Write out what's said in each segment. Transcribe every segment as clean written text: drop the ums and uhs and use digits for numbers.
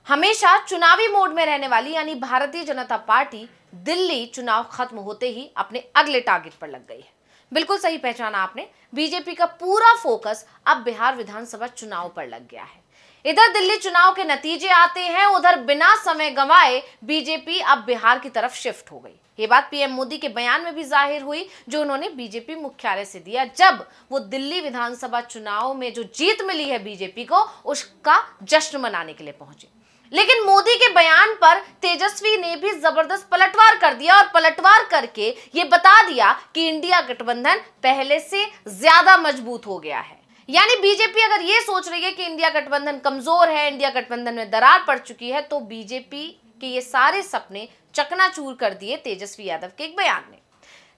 हमेशा चुनावी मोड में रहने वाली यानी भारतीय जनता पार्टी दिल्ली चुनाव खत्म होते ही अपने अगले टारगेट पर लग गई है। बिल्कुल सही पहचाना आपने। बीजेपी का पूरा फोकस अब बिहार विधानसभा चुनाव पर लग गया है। इधर दिल्ली चुनाव के नतीजे आते हैं, उधर बिना समय गंवाए बीजेपी अब बिहार की तरफ शिफ्ट हो गई। ये बात पीएम मोदी के बयान में भी जाहिर हुई जो उन्होंने बीजेपी मुख्यालय से दिया, जब वो दिल्ली विधानसभा चुनाव में जो जीत मिली है बीजेपी को, उसका जश्न मनाने के लिए पहुंचे। लेकिन मोदी के बयान पर तेजस्वी ने भी जबरदस्त पलटवार कर दिया और पलटवार करके ये बता दिया कि इंडिया गठबंधन पहले से ज्यादा मजबूत हो गया है। यानी बीजेपी अगर ये सोच रही है कि इंडिया गठबंधन कमजोर है, इंडिया गठबंधन में दरार पड़ चुकी है, तो बीजेपी के ये सारे सपने चकनाचूर कर दिए तेजस्वी यादव के एक बयान ने।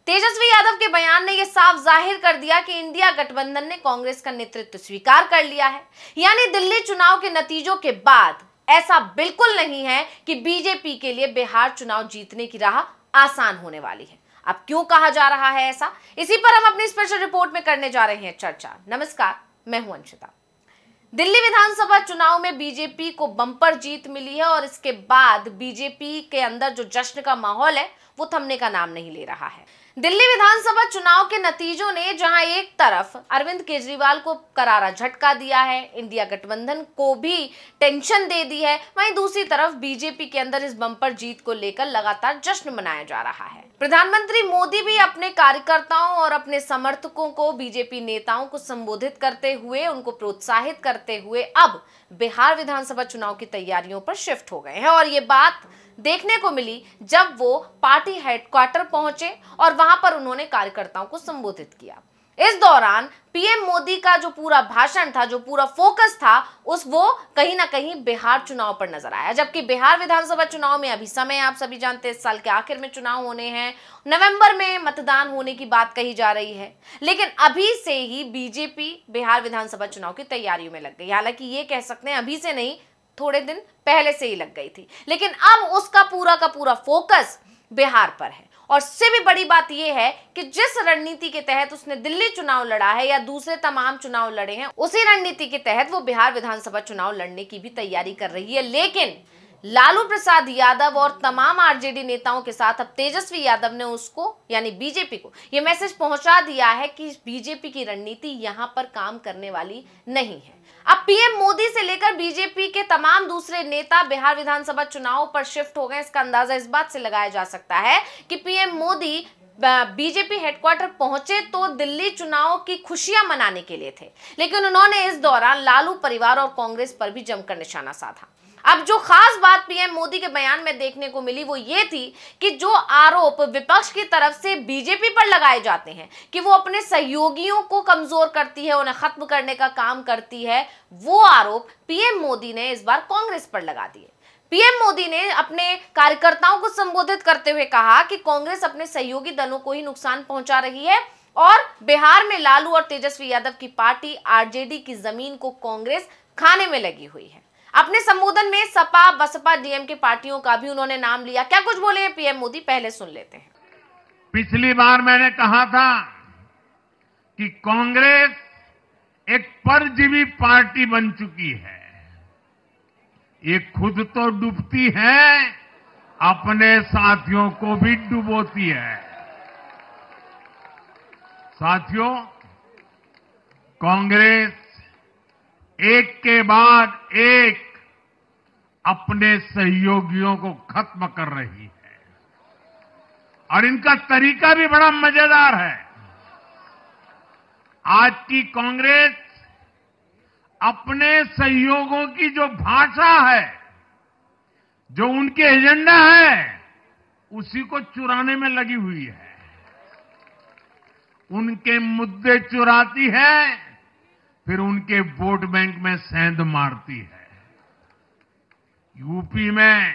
तेजस्वी यादव के बयान ने यह साफ जाहिर कर दिया कि इंडिया गठबंधन ने कांग्रेस का नेतृत्व स्वीकार कर लिया है। यानी दिल्ली चुनाव के नतीजों के बाद ऐसा बिल्कुल नहीं है कि बीजेपी के लिए बिहार चुनाव जीतने की राह आसान होने वाली है। अब क्यों कहा जा रहा है ऐसा, इसी पर हम अपनी स्पेशल रिपोर्ट में करने जा रहे हैं चर्चा। नमस्कार, मैं हूं अंशिता। दिल्ली विधानसभा चुनाव में बीजेपी को बम्पर जीत मिली है और इसके बाद बीजेपी के अंदर जो जश्न का माहौल है वो थमने का नाम नहीं ले रहा है। दिल्ली विधानसभा चुनाव के नतीजों ने जहां एक तरफ अरविंद केजरीवाल को करारा झटका दिया है, इंडिया गठबंधन को भी टेंशन दे दी है, वहीं दूसरी तरफ बीजेपी के अंदर इस बम्पर जीत को लेकर लगातार जश्न मनाया जा रहा है। प्रधानमंत्री मोदी भी अपने कार्यकर्ताओं और अपने समर्थकों को, बीजेपी नेताओं को संबोधित करते हुए, उनको प्रोत्साहित करते हुए अब बिहार विधानसभा चुनाव की तैयारियों पर शिफ्ट हो गए हैं। और ये बात देखने को मिली जब वो पार्टी हेडक्वार्टर पहुंचे और वहां पर उन्होंने कार्यकर्ताओं को संबोधित किया। इस दौरान पीएम मोदी का जो पूरा भाषण था, जो पूरा फोकस था, वो कहीं ना कहीं बिहार चुनाव पर नजर आया। जबकि बिहार विधानसभा चुनाव में अभी समय, आप सभी जानते हैं, इस साल के आखिर में चुनाव होने हैं, नवंबर में मतदान होने की बात कही जा रही है। लेकिन अभी से ही बीजेपी बिहार विधानसभा चुनाव की तैयारियों में लग गई। हालांकि ये कह सकते हैं अभी से नहीं, थोड़े दिन पहले से ही लग गई थी, लेकिन अब उसका पूरा का पूरा फोकस बिहार पर है। और इससे भी बड़ी बात यह है कि जिस रणनीति के तहत उसने दिल्ली चुनाव लड़ा है या दूसरे तमाम चुनाव लड़े हैं, उसी रणनीति के तहत वो बिहार विधानसभा चुनाव लड़ने की भी तैयारी कर रही है। लेकिन लालू प्रसाद यादव और तमाम आरजेडी नेताओं के साथ अब तेजस्वी यादव ने उसको, यानी बीजेपी को, यह मैसेज पहुंचा दिया है कि बीजेपी की रणनीति यहां पर काम करने वाली नहीं है। अब पीएम मोदी से लेकर बीजेपी के तमाम दूसरे नेता बिहार विधानसभा चुनाव पर शिफ्ट हो गए। इसका अंदाजा इस बात से लगाया जा सकता है कि पीएम मोदी बीजेपी हेडक्वार्टर पहुंचे तो दिल्ली चुनाव की खुशियां मनाने के लिए थे, लेकिन उन्होंने इस दौरान लालू परिवार और कांग्रेस पर भी जमकर निशाना साधा। अब जो खास बात पीएम मोदी के बयान में देखने को मिली वो ये थी कि जो आरोप विपक्ष की तरफ से बीजेपी पर लगाए जाते हैं कि वो अपने सहयोगियों को कमजोर करती है, उन्हें खत्म करने का काम करती है, वो आरोप पीएम मोदी ने इस बार कांग्रेस पर लगा दिए। पीएम मोदी ने अपने कार्यकर्ताओं को संबोधित करते हुए कहा कि कांग्रेस अपने सहयोगी दलों को ही नुकसान पहुंचा रही है और बिहार में लालू और तेजस्वी यादव की पार्टी आरजेडी की जमीन को कांग्रेस खाने में लगी हुई है। अपने संबोधन में सपा, बसपा, डीएमके पार्टियों का भी उन्होंने नाम लिया। क्या कुछ बोले हैं पीएम मोदी, पहले सुन लेते हैं। पिछली बार मैंने कहा था कि कांग्रेस एक परजीवी पार्टी बन चुकी है। ये खुद तो डूबती है, अपने साथियों को भी डुबोती है। साथियों, कांग्रेस एक के बाद एक अपने सहयोगियों को खत्म कर रही है और इनका तरीका भी बड़ा मजेदार है। आज की कांग्रेस अपने सहयोगों की जो भाषा है, जो उनके एजेंडा है, उसी को चुराने में लगी हुई है। उनके मुद्दे चुराती है, फिर उनके वोट बैंक में सेंध मारती है। यूपी में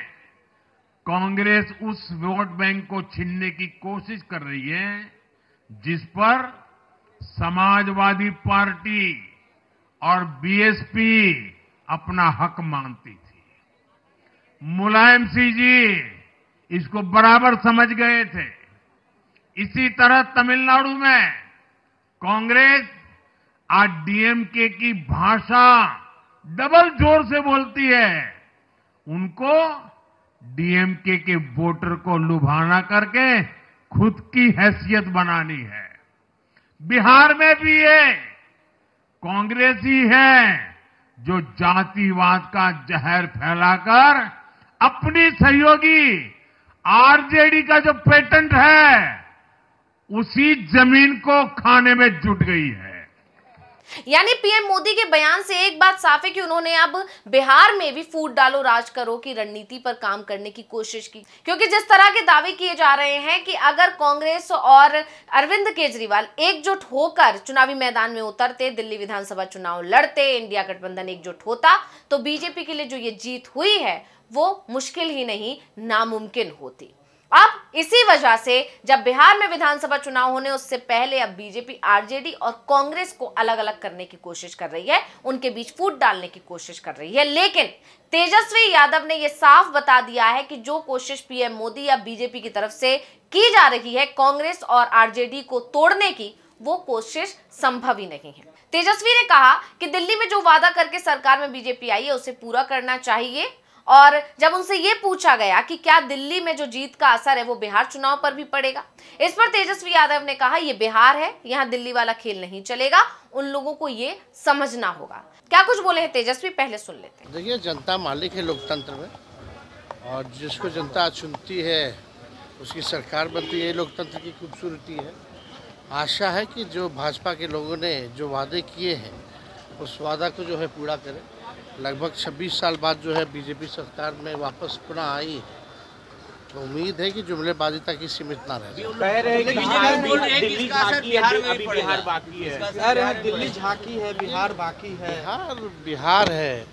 कांग्रेस उस वोट बैंक को छीनने की कोशिश कर रही है जिस पर समाजवादी पार्टी और बीएसपी अपना हक मानती थी। मुलायम सिंह जी इसको बराबर समझ गए थे। इसी तरह तमिलनाडु में कांग्रेस आज डीएमके की भाषा डबल जोर से बोलती है उनको डीएमके के वोटर को लुभाना करके खुद की हैसियत बनानी है। बिहार में भी ये कांग्रेस ही है जो जातिवाद का जहर फैलाकर अपनी सहयोगी आरजेडी का जो पेटेंट है उसी जमीन को खाने में जुट गई है। यानी पीएम मोदी के बयान से एक बात साफ है कि उन्होंने अब बिहार में भी फूट डालो राज करो की रणनीति पर काम करने की कोशिश की, क्योंकि जिस तरह के दावे किए जा रहे हैं कि अगर कांग्रेस और अरविंद केजरीवाल एकजुट होकर चुनावी मैदान में उतरते, दिल्ली विधानसभा चुनाव लड़ते, इंडिया गठबंधन एकजुट होता, तो बीजेपी के लिए जो ये जीत हुई है वो मुश्किल ही नहीं नामुमकिन होती। अब इसी वजह से जब बिहार में विधानसभा चुनाव होने उससे पहले अब बीजेपी आरजेडी और कांग्रेस को अलग अलग करने की कोशिश कर रही है, उनके बीच फूट डालने की कोशिश कर रही है। लेकिन तेजस्वी यादव ने यह साफ बता दिया है कि जो कोशिश पीएम मोदी या बीजेपी की तरफ से की जा रही है कांग्रेस और आरजेडी को तोड़ने की, वो कोशिश संभव ही नहीं है। तेजस्वी ने कहा कि दिल्ली में जो वादा करके सरकार में बीजेपी आई है उसे पूरा करना चाहिए, और जब उनसे ये पूछा गया कि क्या दिल्ली में जो जीत का असर है वो बिहार चुनाव पर भी पड़ेगा, इस पर तेजस्वी यादव ने कहा ये बिहार है, यहाँ दिल्ली वाला खेल नहीं चलेगा, उन लोगों को ये समझना होगा। क्या कुछ बोले हैं तेजस्वी, पहले सुन लेते हैं। देखिए, जनता मालिक है लोकतंत्र में, और जिसको जनता चुनती है उसकी सरकार बनती है, लोकतंत्र की खूबसूरती है। आशा है कि जो भाजपा के लोगों ने जो वादे किए हैं उस वादा को जो है पूरा करें। लगभग 26 साल बाद जो है बीजेपी सरकार में वापस पुनः आई है, तो उम्मीद है कि जुमलेबाजी तक ही सीमित ना रहे। दिल्ली झांकी है, अभी बिहार बाकी है। दिल्ली झांकी है, बिहार बाकी है। बिहार है,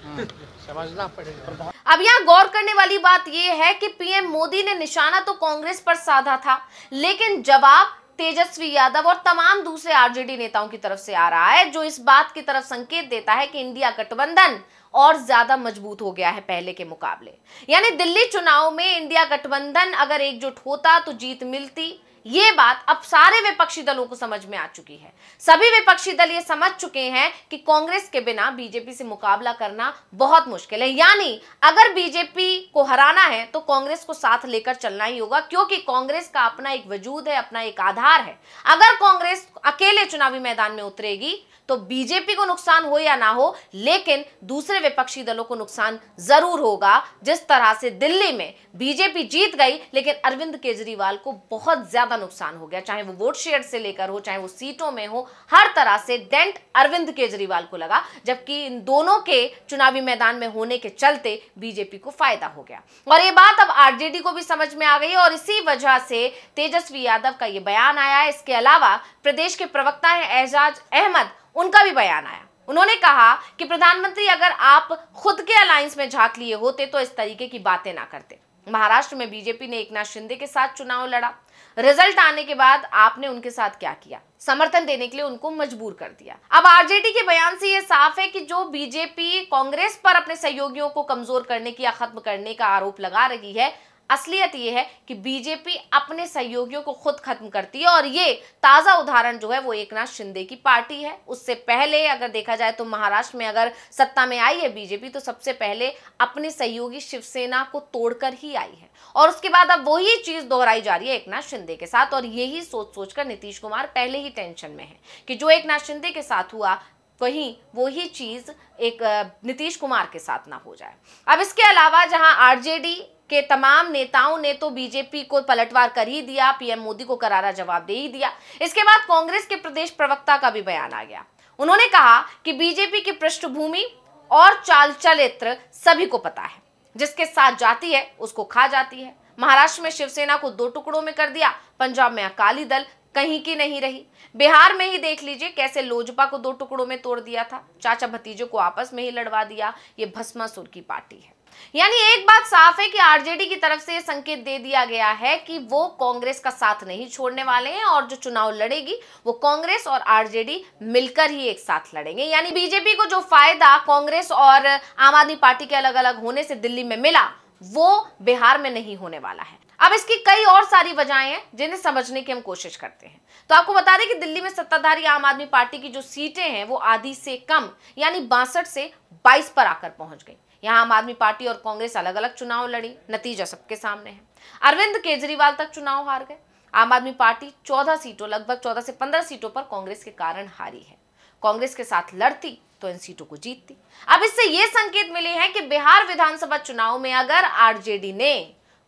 समझना पड़ेगा। अब यहाँ गौर करने वाली बात यह है कि पीएम मोदी ने निशाना तो कांग्रेस पर साधा था, लेकिन जवाब तेजस्वी यादव और तमाम दूसरे आरजेडी नेताओं की तरफ से आ रहा है, जो इस बात की तरफ संकेत देता है कि इंडिया गठबंधन और ज्यादा मजबूत हो गया है पहले के मुकाबले। यानी दिल्ली चुनाव में इंडिया गठबंधन अगर एकजुट होता तो जीत मिलती। ये बात अब सारे विपक्षी दलों को समझ में आ चुकी है। सभी विपक्षी दल ये समझ चुके हैं कि कांग्रेस के बिना बीजेपी से मुकाबला करना बहुत मुश्किल है। यानी अगर बीजेपी को हराना है तो कांग्रेस को साथ लेकर चलना ही होगा, क्योंकि कांग्रेस का अपना एक वजूद है, अपना एक आधार है। अगर कांग्रेस अकेले चुनावी मैदान में उतरेगी तो बीजेपी को नुकसान हो या ना हो, लेकिन दूसरे विपक्षी दलों को नुकसान जरूर होगा। जिस तरह से दिल्ली में बीजेपी जीत गई लेकिन अरविंद केजरीवाल को बहुत ज्यादा नुकसान हो गया, चाहे वो वोट शेयर से लेकर हो, चाहे वो सीटों में हो, हर तरह से डेंट अरविंद केजरीवाल को लगा, जबकि इन दोनों के चुनावी मैदान में होने के चलते बीजेपी को फायदा हो गया। और ये बात अब आरजेडी को भी समझ में आ गई और इसी वजह से तेजस्वी यादव का ये बयान आया है। इसके अलावा प्रदेश के प्रवक्ता हैं एजाज अहमद, उनका भी बयान आया। उन्होंने कहा कि प्रधानमंत्री अगर आप खुद के अलायंस में झांक लिए होते तो इस तरीके की बातें ना करते। महाराष्ट्र में बीजेपी ने एकनाथ शिंदे के साथ चुनाव लड़ा, रिजल्ट आने के बाद आपने उनके साथ क्या किया? समर्थन देने के लिए उनको मजबूर कर दिया। अब आरजेडी के बयान से यह साफ है कि जो बीजेपी कांग्रेस पर अपने सहयोगियों को कमजोर करने की या खत्म करने का आरोप लगा रही है, असलियत यह है कि बीजेपी अपने सहयोगियों को खुद खत्म करती है। और ये ताजा उदाहरण जो है वो एकनाथ शिंदे की पार्टी है। उससे पहले अगर देखा जाए तो महाराष्ट्र में अगर सत्ता में आई है बीजेपी तो सबसे पहले अपने सहयोगी शिवसेना को तोड़कर ही आई है, और उसके बाद अब वही चीज दोहराई जा रही है एकनाथ शिंदे के साथ। और यही सोच सोचकर नीतीश कुमार पहले ही टेंशन में है कि जो एकनाथ शिंदे के साथ हुआ वही चीज एक नीतीश कुमार के साथ ना हो जाए। अब इसके अलावा जहां आरजेडी के तमाम नेताओं ने तो बीजेपी को पलटवार कर ही दिया, पीएम मोदी को करारा जवाब दे ही दिया, इसके बाद कांग्रेस के प्रदेश प्रवक्ता का भी बयान आ गया। उन्होंने कहा कि बीजेपी की पृष्ठभूमि और चाल चरित्र सभी को पता है, जिसके साथ जाती है उसको खा जाती है। महाराष्ट्र में शिवसेना को 2 टुकड़ों में कर दिया, पंजाब में अकाली दल कहीं की नहीं रही, बिहार में ही देख लीजिए कैसे लोजपा को 2 टुकड़ों में तोड़ दिया था, चाचा भतीजों को आपस में ही लड़वा दिया। ये भस्मासुर की पार्टी है। यानी एक बात साफ है कि आरजेडी की तरफ से संकेत दे दिया गया है कि वो कांग्रेस का साथ नहीं छोड़ने वाले हैं, और जो चुनाव लड़ेगी वो कांग्रेस और आरजेडी मिलकर ही एक साथ लड़ेंगे। यानी बीजेपी को जो फायदा कांग्रेस और आम आदमी पार्टी के अलग अलग होने से दिल्ली में मिला वो बिहार में नहीं होने वाला है। अब इसकी कई और सारी वजहें हैं जिन्हें समझने की हम कोशिश करते हैं। तो आपको बता दें कि दिल्ली में सत्ताधारी आम आदमी पार्टी की जो सीटें हैं वो आधी से कम यानी 62 से 22 पर आकर पहुंच गई। यहाँ आम आदमी पार्टी और कांग्रेस अलग अलग चुनाव लड़ी, नतीजा सबके सामने है। अरविंद केजरीवाल तक चुनाव हार गए। आम आदमी पार्टी 14 सीटों, लगभग 14 से 15 सीटों पर कांग्रेस के कारण हारी है। कांग्रेस के साथ लड़ती तो इन सीटों को जीतती। अब इससे ये संकेत मिले हैं कि बिहार विधानसभा चुनाव में अगर आरजेडी ने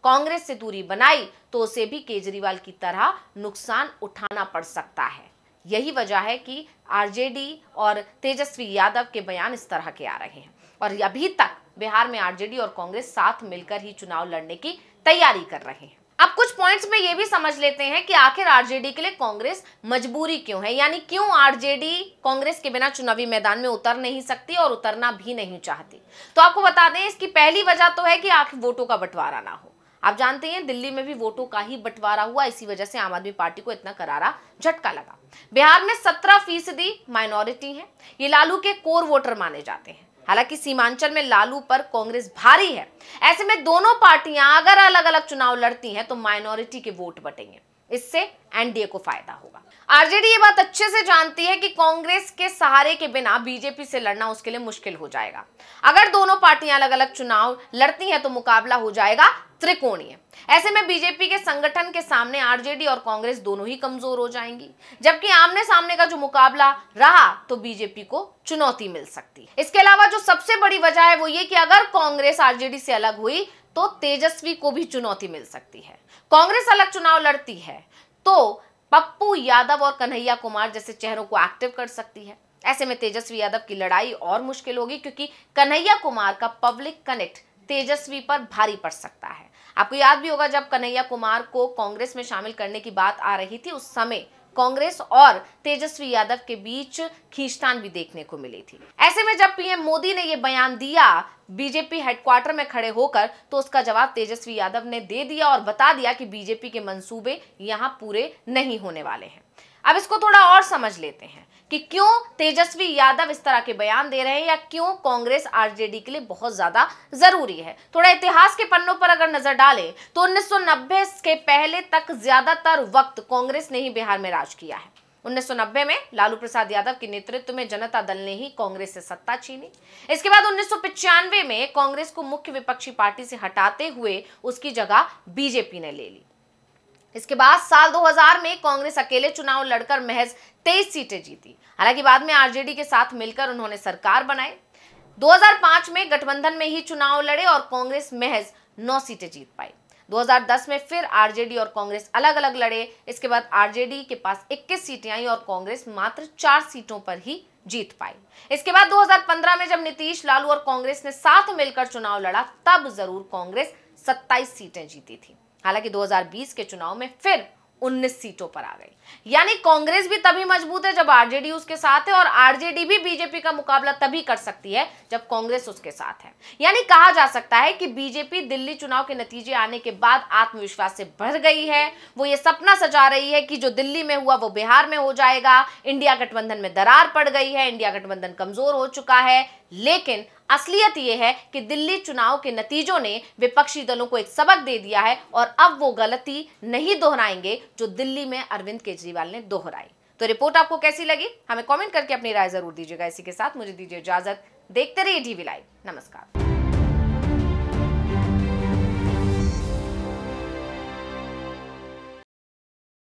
कांग्रेस से दूरी बनाई तो उसे भी केजरीवाल की तरह नुकसान उठाना पड़ सकता है। यही वजह है कि आरजेडी और तेजस्वी यादव के बयान इस तरह के आ रहे हैं और अभी तक बिहार में आरजेडी और कांग्रेस साथ मिलकर ही चुनाव लड़ने की तैयारी कर रहे हैं। अब कुछ पॉइंट्स में ये भी समझ लेते हैं कि आखिर आरजेडी के लिए कांग्रेस मजबूरी क्यों है, यानी क्यों आरजेडी कांग्रेस के बिना चुनावी मैदान में उतर नहीं सकती और उतरना भी नहीं चाहती। तो आपको बता दें, इसकी पहली वजह तो है कि आखिर वोटों का बंटवारा ना हो। आप जानते हैं दिल्ली में भी वोटों का ही बंटवारा हुआ, इसी वजह से आम आदमी पार्टी को इतना करारा झटका लगा। बिहार में 17% माइनॉरिटी है, ये लालू के कोर वोटर माने जाते हैं। हालांकि सीमांचल में लालू पर कांग्रेस भारी है। ऐसे में दोनों पार्टियां अगर अलग अलग चुनाव लड़ती हैं तो माइनॉरिटी के वोट बटेंगे, इससे एनडीए को फायदा होगा। आरजेडी ये बात अच्छे से जानती है कि कांग्रेस के सहारे के बिना बीजेपी से लड़ना उसके लिए मुश्किल हो जाएगा। अगर दोनों पार्टियां अलग अलग चुनाव लड़ती हैं तो मुकाबला हो जाएगा त्रिकोणीय। ऐसे में बीजेपी के संगठन के सामने आरजेडी और कांग्रेस दोनों ही कमजोर हो जाएंगी, जबकि आमने सामने का जो मुकाबला रहा तो बीजेपी को चुनौती मिल सकती है। इसके अलावा जो सबसे बड़ी वजह है वो ये कि अगर कांग्रेस आरजेडी से अलग हुई तो तेजस्वी को भी चुनौती मिल सकती है। कांग्रेस अलग चुनाव लड़ती है तो पप्पू यादव और कन्हैया कुमार जैसे चेहरों को एक्टिव कर सकती है। ऐसे में तेजस्वी यादव की लड़ाई और मुश्किल होगी, क्योंकि कन्हैया कुमार का पब्लिक कनेक्ट तेजस्वी पर भारी पड़ सकता है। आपको याद भी होगा जब कन्हैया कुमार को कांग्रेस में शामिल करने की बात आ रही थी, उस समय कांग्रेस और तेजस्वी यादव के बीच खींचतान भी देखने को मिली थी। ऐसे में जब पीएम मोदी ने यह बयान दिया बीजेपी हेडक्वार्टर में खड़े होकर, तो उसका जवाब तेजस्वी यादव ने दे दिया और बता दिया कि बीजेपी के मंसूबे यहां पूरे नहीं होने वाले हैं। अब इसको थोड़ा और समझ लेते हैं कि क्यों तेजस्वी यादव इस तरह के बयान दे रहे हैं या क्यों कांग्रेस आरजेडी के लिए बहुत ज्यादा जरूरी है। थोड़ा इतिहास के पन्नों पर अगर नजर डालें तो 1990 के पहले तक ज्यादातर वक्त कांग्रेस ने ही बिहार में राज किया है। 1990 में लालू प्रसाद यादव के नेतृत्व में जनता दल ने ही कांग्रेस से सत्ता छीनी। इसके बाद 1995 में कांग्रेस को मुख्य विपक्षी पार्टी से हटाते हुए उसकी जगह बीजेपी ने ले ली। इसके बाद साल 2000 में कांग्रेस अकेले चुनाव लड़कर महज 23 सीटें जीती। हालांकि बाद में आरजेडी के साथ मिलकर उन्होंने सरकार बनाई। 2005 में गठबंधन में ही चुनाव लड़े और कांग्रेस महज 9 सीटें जीत पाई। 2010 में फिर आरजेडी और कांग्रेस अलग अलग लड़े। इसके बाद आरजेडी के पास 21 सीटें आई और कांग्रेस मात्र 4 सीटों पर ही जीत पाई। इसके बाद 2015 में जब नीतीश, लालू और कांग्रेस ने साथ मिलकर चुनाव लड़ा, तब जरूर कांग्रेस 27 सीटें जीती थी। हालांकि 2020 के चुनाव में फिर 19 सीटों पर आ गई। यानी कांग्रेस भी तभी मजबूत है जब आरजेडी उसके साथ है, और आरजेडी भी बीजेपी का मुकाबला तभी कर सकती है जब कांग्रेस उसके साथ है। यानी कहा जा सकता है कि बीजेपी दिल्ली चुनाव के नतीजे आने के बाद आत्मविश्वास से भर गई है। वो ये सपना सजा रही है कि जो दिल्ली में हुआ वो बिहार में हो जाएगा। इंडिया गठबंधन में दरार पड़ गई है, इंडिया गठबंधन कमजोर हो चुका है। लेकिन असलियत यह है कि दिल्ली चुनाव के नतीजों ने विपक्षी दलों को एक सबक दे दिया है और अब वो गलती नहीं दोहराएंगे जो दिल्ली में अरविंद केजरीवाल ने दोहराई। तो रिपोर्ट आपको कैसी लगी, हमें कमेंट करके अपनी राय जरूर दीजिएगा। इसी के साथ मुझे दीजिए इजाजत। देखते रहिए DV लाइव। नमस्कार।